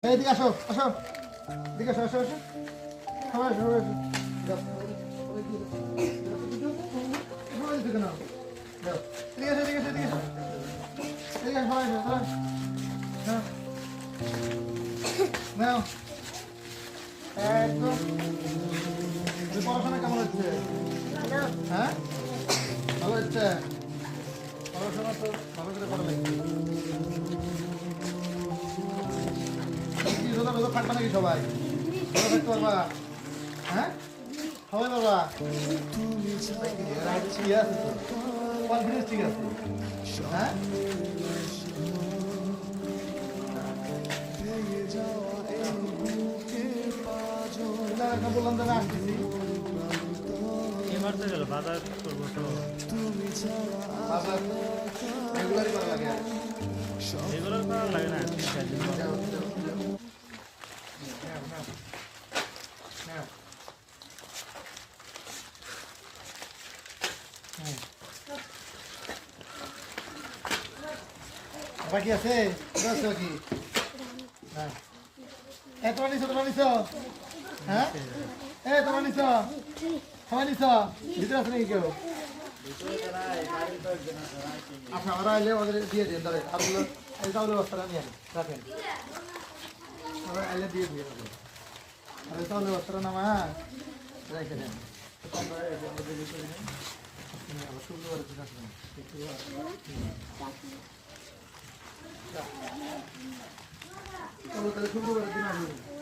এদিকে আসো আসো এদিকে আসো আসো আসো সবাই আসো সবাই আসো সবাই এদিকে নাও যাও এদিকে আসো এদিকে আসো এদিকে আসো এদিকে আসো সবাই আসো সবাই নাও নাও একদম পড়াশোনা কেমন হচ্ছে হ্যাঁ ভালো হচ্ছে পড়াশোনা তো ভালো করে করা লাগবে রোজা রোজা থাকবে নাকি সবাই রোজা থাকতে পারবা হ্যাঁ সবাই বাবা ঠিক আছে তো কনফিডেন্স ঠিক আছে হ্যাঁ বললাম দাদা আসতেছি এবার তো গেল বাজার করবো তো বাজার রেগুলারই করা লাগে রেগুলার করা লাগে না 3-4 দিন পর। বাকি আছে বাকি হ্যাঁ তোমার নিছ হ্যাঁ তোমার নিছ সবাই নিছ ভিতরে আছে নাকি কেউ আচ্ছা ওরা এলে ওদের দিয়ে দিন ধরে আপনার এই চাউলের বস্তাটা নিয়ে রাখেন ওরা এলে দিয়ে দিয়ে দেবেন আর এই চাউলের বস্তাটা নামা রেখে দেন শুক্রবার দিন আসবেন শুক্রবার দিন আসবেন